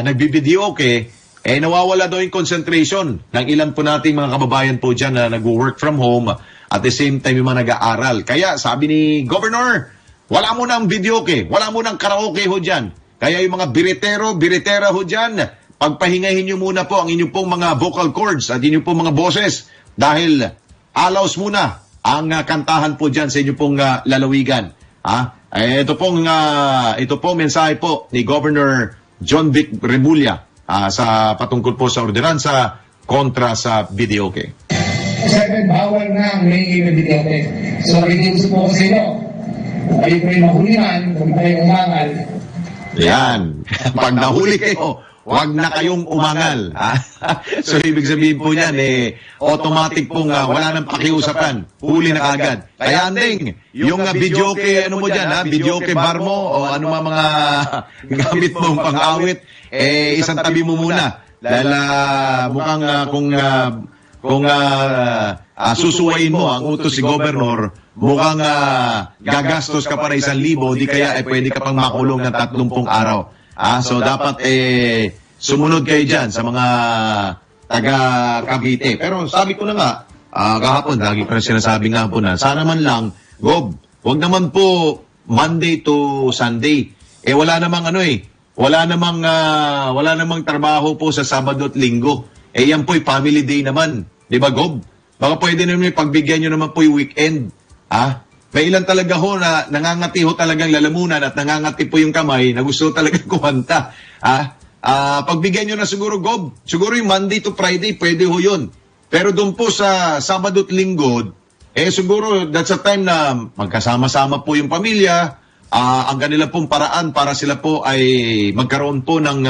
nagbibidyoke, nawawala daw yung concentration ng ilan po nating mga kababayan po dyan na nag-work from home at the same time yung mga nag-aaral. Kaya sabi ni Governor, wala mo nang videoke, wala mo nang karaoke ho dyan. Kaya yung mga biritera ho dyan, pagpahingahin nyo muna po ang inyong pong mga vocal cords at inyong pong mga boses dahil alaws muna ang kantahan po dyan sa inyong pong lalawigan. Ito pong mensahe po ni Governor John Vic Remulla sa patungkol po sa ordinansa kontra sa videoke. Seven, bawal na ang maingay na videoke. So, inuuso po ko sa inyo. Kayo po yung mahulihan, kung kayo umangal. Yan. Pag nahuli kayo, huwag na kayong umangal. So, ibig sabihin po niyan, automatic pong wala nang pakiusapan. Huli na agad. Kaya, Andeng, yung videoke, ano mo dyan, videoke bar mo, o ano mga gamit mong pang-awit, isang tabi mo muna. Dahil mukhang kung susuwain mo ang utos si Governor, mukhang gagastos ka para 1,000, di kaya pwede ka pang makulong ng 30 araw. So dapat sumunod kayo dyan sa mga taga Cavite. Pero sabi ko na nga, kahapon, lagi ko na sinasabi nga po na, sana man lang, Gob, wag naman po Monday to Sunday. Wala namang wala namang trabaho po sa Sabado at Linggo. Yan po'y family day naman. Di ba, Gob? baka pwede naman pagbigyan nyo naman po yung weekend. May ilan talaga ho na nangangati ho talagang lalamunan at nangangati po yung kamay na gusto talagang kumanta. Pagbigyan nyo na siguro, Gob. Siguro yung Monday to Friday, pwede ho yun. Pero doon po sa Sabado at Linggo, siguro that's a time na magkasama-sama po yung pamilya. Ang kanila pong paraan para sila po ay magkaroon po ng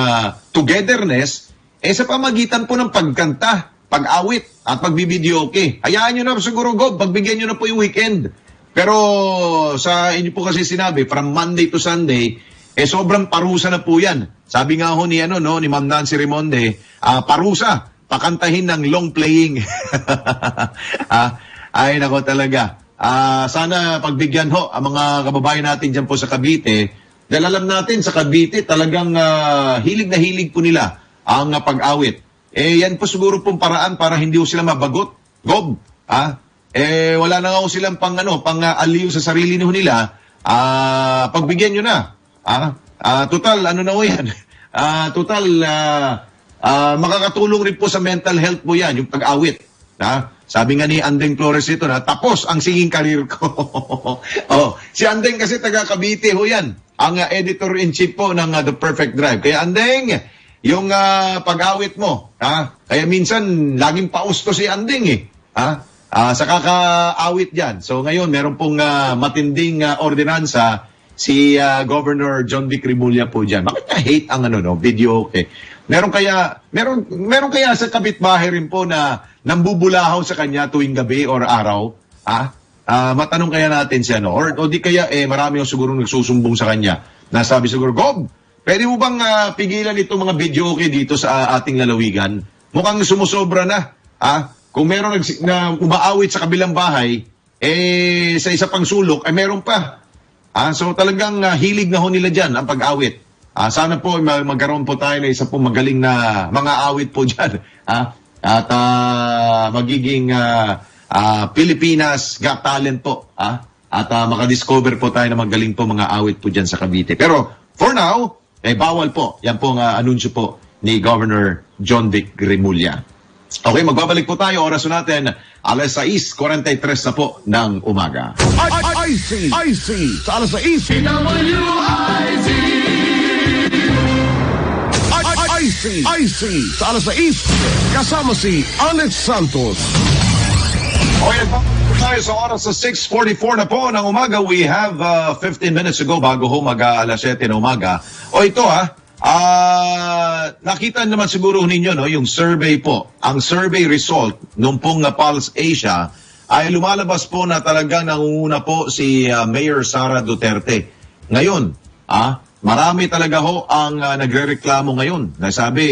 togetherness, sa pamagitan po ng pagkanta, pag-awit, at pagbibidyoke. Hayaan nyo na siguro, Gob, pagbigyan nyo na po yung weekend. Pero sa inyo po kasi sinabi, from Monday to Sunday, sobrang parusa na po yan. Sabi nga ho ni Ma'am Nancy Rimonde, parusa, pakantahin ng long playing. Ay, nako talaga. Sana pagbigyan ho ang mga kababayan natin dyan po sa Cavite. Dahil alam natin sa Cavite talagang hilig na hilig po nila ang pag-awit. Yan po siguro pong paraan para hindi ho sila mabagot. Gob, wala na nga ho silang pang aliw sa sarili nila. Pagbigyan nyo na. Total, na ho yan. Makakatulong rin po sa mental health po yan, yung pag-awit. Sabi nga ni Andeng Flores ito na, tapos ang singing career ko. Si Andeng kasi taga Cavite ho yan. Ang editor-in-chief po ng The Perfect Drive. Kaya Andeng, yung pag-awit mo, kaya minsan laging pausto si Andeng sa kaka-awit dyan. So ngayon, meron pong matinding ordinansa si Governor John Vic Rimulya po dyan. Bakit niya hate ang video? Okay. Meron kaya sa kapitbahay rin po na nambubulahaw sa kanya tuwing gabi or araw? Matanong kaya natin siya, Or di kaya marami yung siguro nagsusumbong sa kanya. Nasabi siguro, Gob, pwede mo bang pigilan itong mga video dito sa ating lalawigan? Mukhang sumusobra na. Kung meron na umaawit sa kabilang bahay, sa isa pang sulok, meron pa. So talagang hilig na ho nila dyan ang pag-awit. Sana po magkaroon po tayo na isa po magaling na mga awit po dyan. At magiging Pilipinas Got Talent po. At makadiscover po tayo na magaling po mga awit po dyan sa Cavite. Pero for now, bawal po. Yan po ang anunsyo po ni Governor John Vic Rimulya. Okay, magbabalik po tayo. Oras natin, alas 6:43 na po ng umaga. IC sa alas 6. IC sa alas 6. Kasama si Alex Santos. Okay, tayo sa oras sa 6:44 na po ng umaga. We have 15 minutes to go bago ho mag-alas 7 na umaga. Ito nakita naman siguro ninyo yung survey po. Ang survey result nung pong Pulse Asia ay lumalabas po na talagang nangunguna po si Mayor Sara Duterte. Ngayon, marami talaga ho ang nagrereklamo ngayon. Nasabi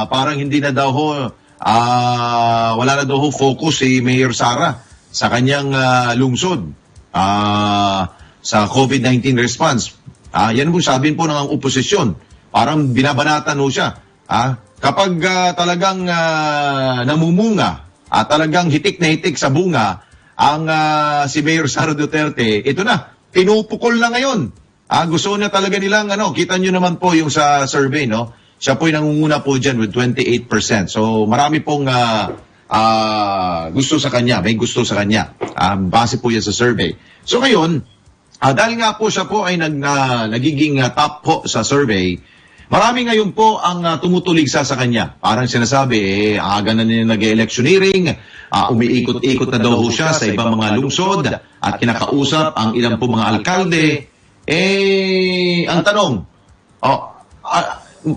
parang hindi na daw ho wala na daw ho focus si Mayor Sara sa kanyang lungsod sa COVID-19 response. Yan po sabihin po ng oposisyon. Parang binabanatan ho siya. Kapag talagang namumunga at talagang hitik na hitik sa bunga ang si Mayor Sara Duterte, ito na, pinupukol na ngayon. Gusto na talaga nilang, kita nyo naman po yung sa survey, siya po'y nangunguna po dyan with 28%. So marami pong gusto sa kanya, may gusto sa kanya. Base po yan sa survey. So ngayon, dahil nga po siya po ay nagiging top po sa survey, marami ngayon po ang tumutuligsa sa kanya. Parang sinasabi, aga na nila nag-electioneering, umiikot-ikot na daw ho siya sa ibang mga lungsod at kinakausap ang ilang po mga alkalde. Ang tanong,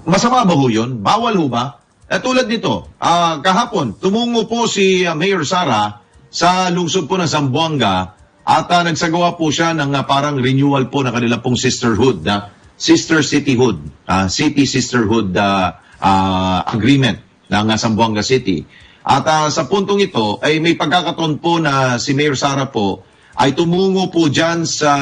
masama ba ho yun? Bawal ho ba? Tulad nito, kahapon, tumungo po si Mayor Sara sa lungsod po ng Zamboanga at nagsagawa po siya ng parang renewal po ng kanila pong sisterhood, sister cityhood, city sisterhood agreement ng Zamboanga City. At sa puntong ito ay may pagkakataon po na si Mayor Sara po ay tumungo po dyan sa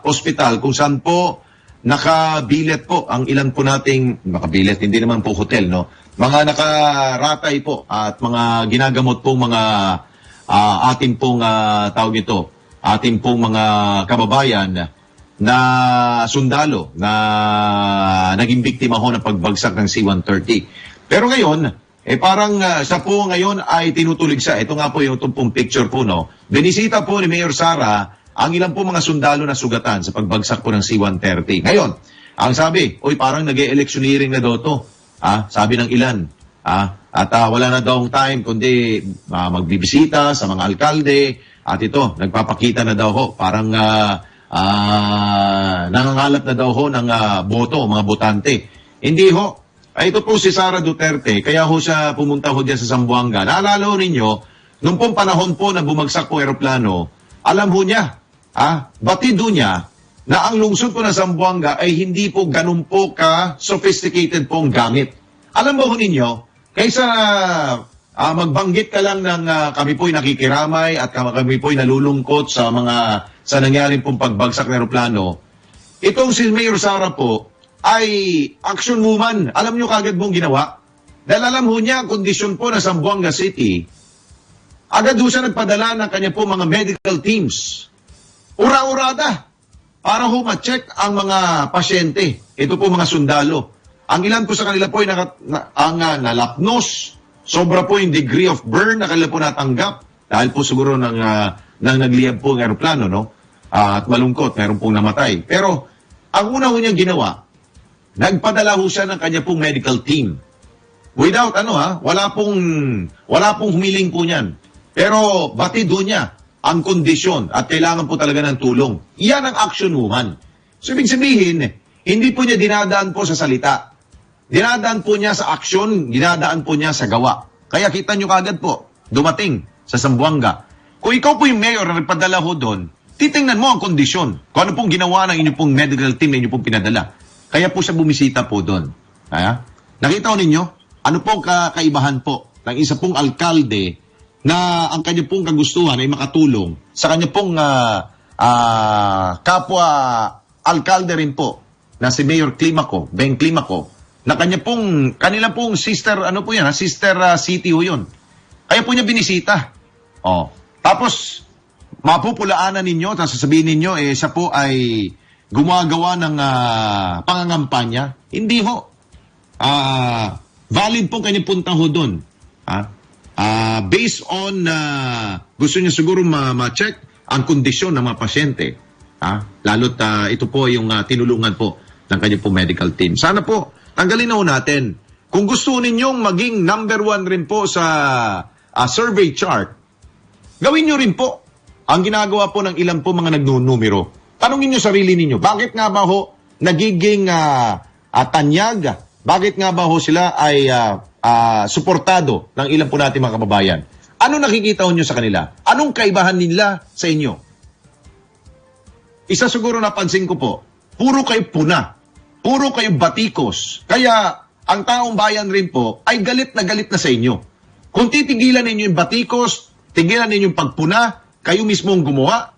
ospital kung saan po nakabilet po ang ilan po nating, nakabilet, hindi naman po hotel, mga nakaratay po at mga ginagamot pong mga ating pong tawag ito, ating pong mga kababayan na sundalo na naging biktima ho ng pagbagsak ng C-130. Pero ngayon, parang siya po ngayon ay tinutulig siya. Ito nga po yung tumpong picture po, no? Binisita po ni Mayor Sara ang ilang po mga sundalo na sugatan sa pagbagsak po ng C-130. Ngayon, ang sabi, parang nag-e-electioneering na daw to. Sabi ng ilan. At wala na daw time kundi magbibisita sa mga alkalde. At ito, nagpapakita na daw ho. Parang nangangalap na daw ho ng boto, mga botante. Hindi ho. Ito po si Sara Duterte, kaya ho siya pumunta ho dyan sa Zamboanga. Naalala ho ninyo, nung pong panahon po na bumagsak po aeroplano, alam ho niya, batido niya, na ang lungsod po ng Zamboanga ay hindi po ganun po ka-sophisticated pong gamit. Alam mo ho ninyo, kaysa magbanggit ka lang ng kami po'y nakikiramay at kami po'y nalulungkot sa nangyari pong pagbagsak ng aeroplano, itong si Mayor Sara po, ay action woman. Alam nyo kagad mong ginawa? Dahil alam ho niya, kondisyon po na Zamboanga City, agad ho siya nagpadala ng kanya po mga medical teams. Ura-urada. Para ho ma-check ang mga pasyente. Ito po mga sundalo. Ang ilan po sa kanila po ay nalapnos. Sobra po yung degree of burn na kanila po natanggap. Dahil po siguro nang nagliyab po ang aeroplano, no? At malungkot, meron pong namatay. Pero, ang una ho niyang ginawa, nagpadala ho siya ng kanya pong medical team. Without wala pong humiling po niyan. Pero batido niya ang kondisyon at kailangan po talaga ng tulong. Iyan ang action woman. So ibig sabihin, hindi po niya dinadaan po sa salita. Dinadaan po niya sa aksyon, dinadaan po niya sa gawa. Kaya kita nyo kagad po, dumating sa Zamboanga. Kung ikaw po yung mayor na nagpadala ho doon, titingnan mo ang kondisyon. Kung ano pong ginawa ng inyong pong medical team na inyong pong pinadala. Kaya po siya bumisita po doon. Nakita ko ninyo, ano pong kakaibahan po ng isa pong alkalde na ang kanya pong kagustuhan ay makatulong sa kanya pong kapwa alkalde rin po na si Mayor Climaco, Beng Climaco, na kanila pong sister, sister city ho yun. Kaya po niya binisita. Tapos, mapupulaanan ninyo, tapos sasabihin ninyo, siya po ay gumagawa ng pangangampanya. Hindi ho. Valid po kanyang punta ho doon. Based on, gusto niya siguro ma-check ang kondisyon ng mga pasyente. Lalo't ito po yung tinulungan po ng kanyang po medical team. Sana po, tanggalin na ho natin. Kung gusto ninyong maging number 1 rin po sa survey chart, gawin nyo rin po ang ginagawa po ng ilang po mga nagnunumero. Tanungin nyo sarili ninyo, bakit nga ba ho nagiging tanyag? Bakit nga ba ho sila ay suportado ng ilang po natin mga kababayan? Ano nakikita nyo sa kanila? Anong kaibahan nila sa inyo? Isa siguro napansin ko po, puro kayo puna. Puro kayo batikos. Kaya ang taong bayan rin po ay galit na sa inyo. Kung titigilan ninyo yung batikos, tigilan ninyo yung pagpuna, kayo mismo ang gumawa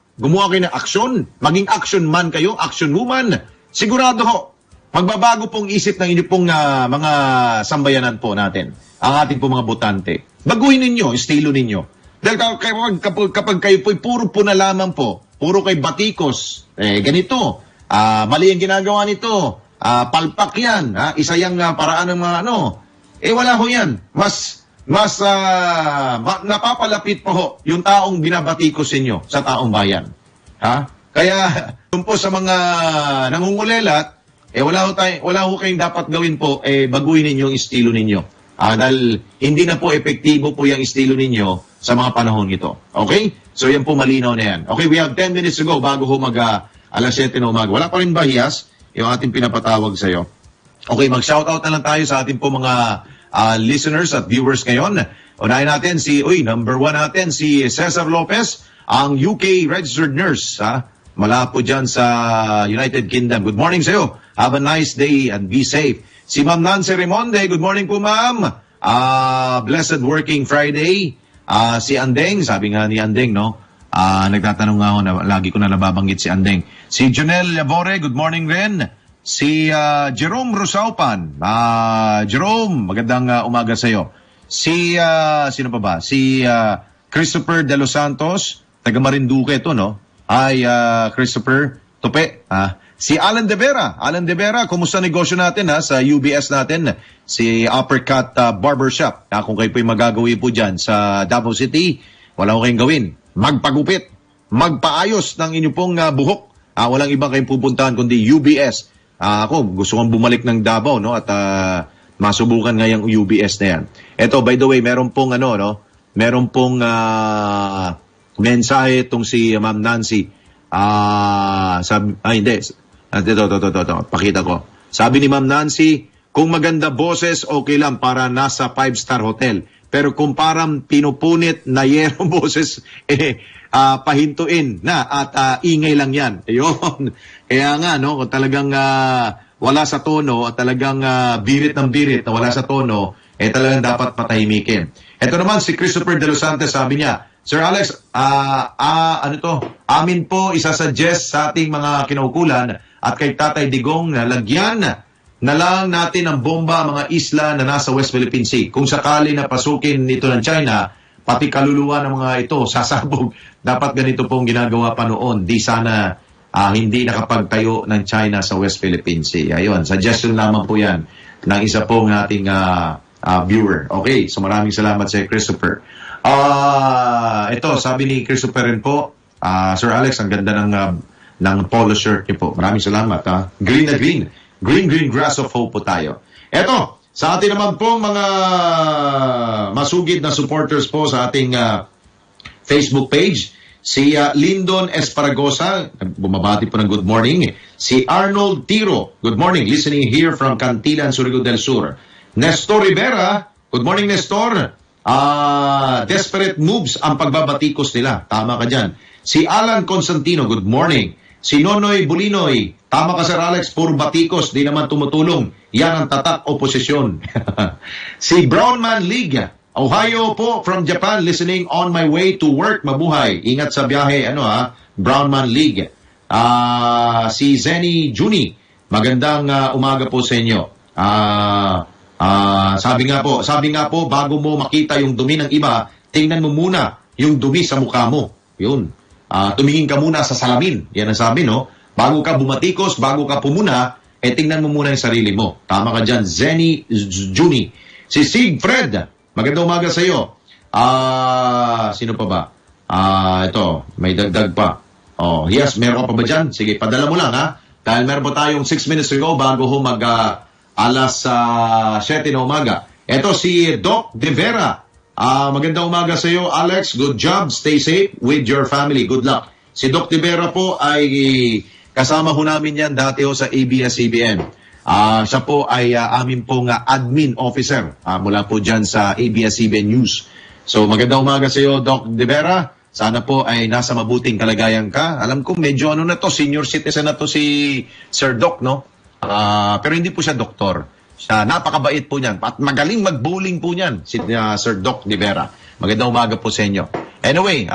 kayo ng aksyon, maging action man kayo, action woman, sigurado ho, magbabago pong isip ng inyong pong mga sambayanan po natin, ang ating pong mga botante. Baguhin ninyo, estilo ninyo. Dahil kapag kayo po'y puro na lamang po, puro kayo batikos, ganito, mali ang ginagawa nito, palpak yan, isa yung paraan ng mga wala ho yan. Mas napapalapit po ho yung taong binabatikos inyo sa taong bayan. Kaya, kung po sa mga nangungulelat, wala ho kayong dapat gawin po, baguhin ninyo yung estilo ninyo. Dahil hindi na po epektibo po yung estilo ninyo sa mga panahon ito. Okay? So yan po malinaw na yan. Okay, we have 10 minutes to go bago ho alas 7 na umaga. Wala pa rin bahiyas yung ating pinapatawag sa'yo. Okay, mag-shoutout na lang tayo sa ating po mga listeners at viewers ngayon. Unahin natin number 1 natin, si Cesar Lopez, ang UK registered nurse, mula po dyan sa United Kingdom. Good morning sa iyo. Have a nice day and be safe. Si Ma'am Nancy Remonde, good morning po ma'am. Blessed working Friday. Si Andeng, sabi nga ni Andeng, no? Nagtatanong nga ako na lagi ko na nababanggit si Andeng. Si Jonel Labore, good morning rin. Si Jerome Rosaupan. Jerome, magandang umaga sa iyo. Sino pa ba? Si Christopher De Los Santos, taga Marinduque ito, no? Hi, Christopher Tope. Si Alan De Vera. Alan De Vera, kumusta negosyo natin ha, sa UBS natin? Si Uppercut Barbershop. Kung kayo po'y magagawi po dyan sa Davao City, wala ko kayong gawin. Magpagupit, magpaayos ng inyong pong buhok. Walang ibang kayong pupuntahan kundi UBS. Ako, gusto kong bumalik ng Davao, no? At masubukan ngayong UBS na yan. Eto, by the way, meron pong meron pong mensahe itong si Ma'am Nancy. Hindi. Ito. Pakita ko. Sabi ni Ma'am Nancy, kung maganda boses, okay lang para nasa 5-star hotel. Pero kung parang pinupunit na yero boses, pahintuin na at ingay lang yan. Ayun. Kaya nga, no, kung talagang wala sa tono at talagang birit ng birit na wala sa tono, talagang dapat patahimikin. Ito naman si Christopher De Los Santos, sabi niya, Sir Alex, amin po isasuggest sa ating mga kinaukulan at kay Tatay Digong na lagyan na lang natin ang bomba mga isla na nasa West Philippine Sea. Kung sakali na pasukin ito ng China, pati kaluluwa ng mga ito sasabog. Dapat ganito pong ginagawa pa noon. Di sana hindi nakapagtayo ng China sa West Philippine Sea. Ayun, suggestion lamang po yan ng isa pong ating viewer. Okay, so maraming salamat sa Christopher. Ito, sabi ni Christopher rin po, Sir Alex, ang ganda ng polo shirt niyo po. Maraming salamat. Green na green. Green grass of hope po tayo. Ito, sa ating naman po mga masugid na supporters po sa ating Facebook page, si Lyndon Esparagosa, bumabati po ng good morning. Si Arnold Tiro, good morning, listening here from Cantilan, Surigao del Sur. Nestor Rivera, good morning Nestor. Desperate moves ang pagbabatikos nila. Tama ka dyan. Si Alan Constantino, good morning. Si Nonoy Bulinoy, tama ka Sir Alex, puro batikos, di naman tumutulong. Yan ang tatak oposisyon. Si Brownman League, Ohio po from Japan, listening on my way to work. Mabuhay. Ingat sa biyahe. Brownman League. Si Zenny Juni, magandang umaga po sa inyo. Sabi nga po, bago mo makita yung dumi ng iba, tingnan mo muna yung dumi sa mukha mo. Yun. Tumingin ka muna sa salamin. Yan ang sabi, no? Bago ka bumatikos, bago ka pumuna, tingnan mo muna yung sarili mo. Tama ka dyan, Zenny Juni. Si Sigfred, magandang umaga sa iyo. Sino pa ba? Ito, may dagdag pa. Yes, meron ka pa ba dyan? Sige, padala mo lang, ha? Dahil meron pa tayong 6 minutes to go bago alas 7 na umaga. Ito si Doc De Vera. Magandang umaga sa iyo, Alex. Good job. Stay safe with your family. Good luck. Si Doc De Vera po ay kasama ho namin yan dati ho sa ABS-CBN. Siya po ay amin pong admin officer mula po dyan sa ABS-CBN News. So magandang umaga sa iyo, Doc De Vera. Sana po ay nasa mabuting kalagayan ka. Alam ko medyo senior citizen na to si Sir Doc, no? Pero hindi po siya doktor. Siya, napakabait po niyan. At magaling mag-bowling po niyan, si Sir Doc De Vera. Magandang umaga po sa inyo. Anyway,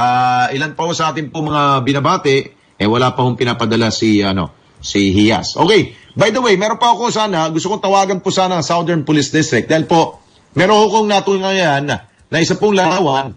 ilan pa po sa ating po mga binabati, wala pa hong pinapadala si Hiyas. Okay, by the way, meron pa ako gusto kong tawagan po sana ang Southern Police District. Dahil po, meron akong natunayan na isa pong larawan.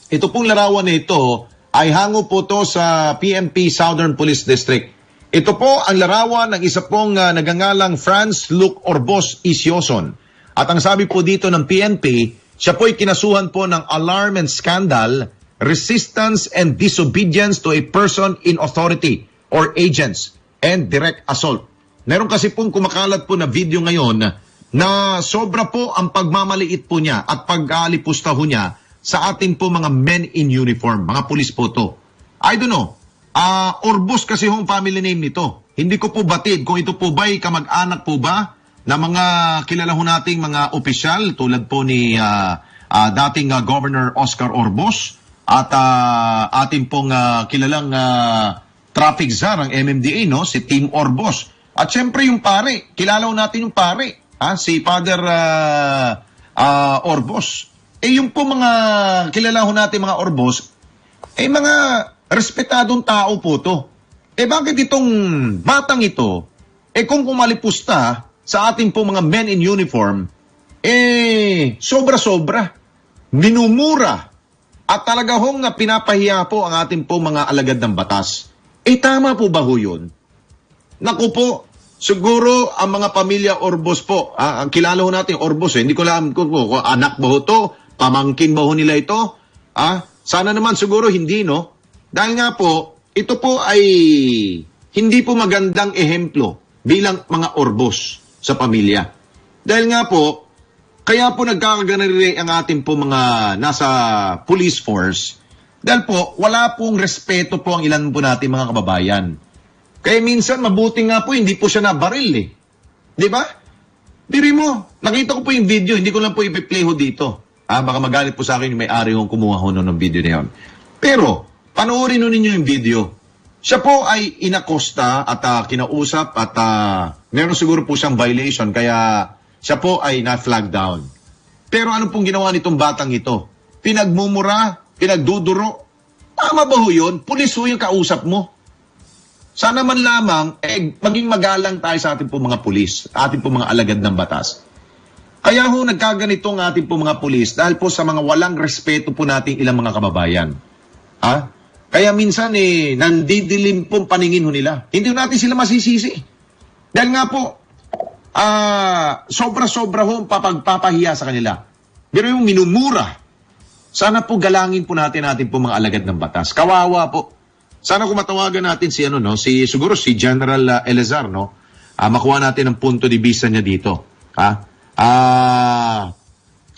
Ito pong larawan na ito ay hango po to sa PNP Southern Police District. Ito po ang larawan ng isa pong nagangalang Franz Luke Orbos Isioson. At ang sabi po dito ng PNP, siya po'y kinasuhan po ng alarm and scandal, resistance and disobedience to a person in authority or agents, and direct assault. Meron kasi pong kumakalat po na video ngayon na sobra po ang pagmamaliit po niya at pag-aalipusta ho niya sa ating po mga men in uniform, mga pulis po to. I don't know. Orbos kasi hong family name nito. Hindi ko po batid kung ito po ba'y kamag-anak po ba na mga kilala ho nating mga opisyal tulad po ni dating Governor Oscar Orbos at ating pong kilalang traffic czar ng MMDA, no? Si Tim Orbos. At syempre yung pare, kilala ho natin yung pare, si Father Orbos. Yung po mga kilala ho natin mga Orbos, mga respetadong tao po to. Bakit itong batang ito, kung kumalipusta sa ating po mga men in uniform, sobra-sobra, minumura, at talaga hong pinapahiya po ang ating po mga alagad ng batas. Tama po ba ho yun? Naku po, siguro ang mga pamilya Orbos po, ang kilala ho natin, Orbos, hindi ko alam kung anak ba ho to, pamangkin ba ho nila ito? Sana naman siguro hindi, no? Dahil nga po, ito po ay hindi po magandang ehemplo bilang mga Orbos sa pamilya. Dahil nga po, kaya po nagkakaganari ang ating po mga nasa police force. Dahil po, wala pong respeto po ang ilan po natin mga kababayan. Kaya minsan, mabuti nga po, hindi po siya nabaril eh. Di ba? Diri mo, nakita ko po yung video, hindi ko lang po ipi-play ho dito. Baka magalit po sa akin yung may-ari kong kumuha ho ng video na yun. Pero, panoorin ho ninyo yung video. Siya po ay inakosta at kinausap at meron siguro po siyang violation kaya siya po ay na-flag down. Pero ano pong ginawa nitong batang ito? Pinagmumura, pinagduduro. Tama ba ho yun? Pulis ho yung kausap mo. Sana man lamang, maging magalang tayo sa ating po mga pulis, ating po mga alagad ng batas. Kaya ho nagkaganito ang ating po mga pulis dahil po sa mga walang respeto po nating ilang mga kababayan. Kaya minsan nandidilim pong paningin ho nila. Hindi natin sila masisisi. Dahil nga po, sobra-sobra ho papagpapahiya sa kanila. Pero yung minumura, sana po galangin po natin po mga alagad ng batas. Kawawa po. Sana kung matawagan natin siguro si General Elazar, makuha natin ang punto de vista niya dito.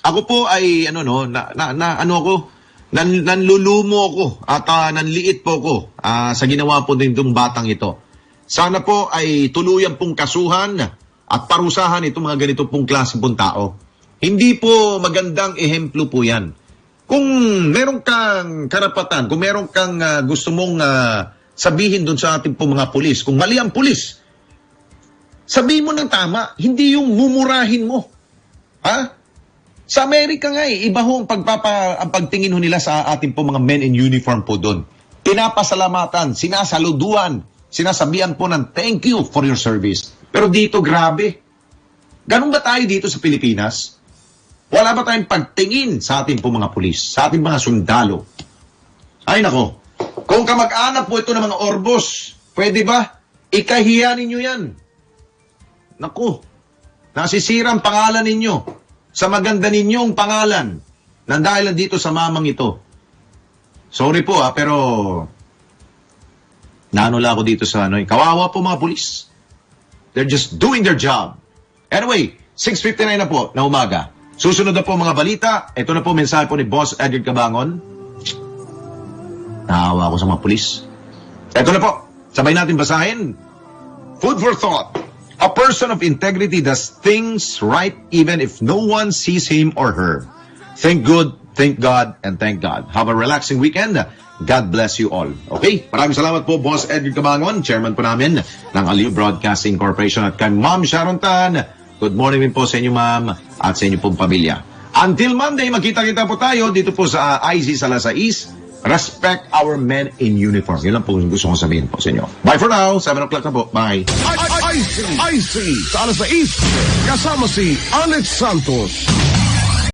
Ako po ay nanlulumo ako at nanliit po ako sa ginawa po din itong batang ito. Sana po ay tuluyan pong kasuhan at parusahan itong mga ganito pong klase pong tao. Hindi po magandang ehemplo po yan. Kung meron kang karapatan, kung meron kang gusto mong sabihin dun sa ating pong mga pulis, kung mali ang pulis, sabihin mo ng tama, hindi yung mumurahin mo. Sa Amerika nga iba ho ang pagtingin ho nila sa ating po mga men in uniform po doon. Pinapasalamatan, sinasaluduan, sinasabihan po ng thank you for your service. Pero dito, grabe. Ganun ba tayo dito sa Pilipinas? Wala ba tayong pagtingin sa ating po mga pulis, sa ating mga sundalo? Ay nako, kung kamag-anak po ito ng mga Orbos, pwede ba? Ikahiya ninyo yan. Naku, nasisira ang pangalan ninyo sa maganda ninyong pangalan nang dahil dito sa mamang ito. Sorry po pero naanola ako dito sa kawawa po mga pulis. They're just doing their job. Anyway, 6:59 na po na umaga. Susunod na po mga balita. Ito na po mensahe po ni Boss Edgar Cabangon. Naawa ako sa mga pulis. Ito na po. Sabay natin basahin. Food for thought. A person of integrity does things right even if no one sees him or her. Think good, thank God, and thank God. Have a relaxing weekend. God bless you all. Okay? Maraming salamat po, Boss Edgar Cabangon, chairman po namin ng Aliw Broadcasting Corporation at kay Ma'am Sharon Tan. Good morning din po sa inyo, ma'am, at sa inyo pong pamilya. Until Monday, magkita-kita po tayo dito po sa IC Salasais. Respect our men in uniform. Yun lang po gusto kong sabihin po sa inyo. Bye for now. 7 o'clock na po. Bye. IC sa alas 6, kasama si Alex Santos.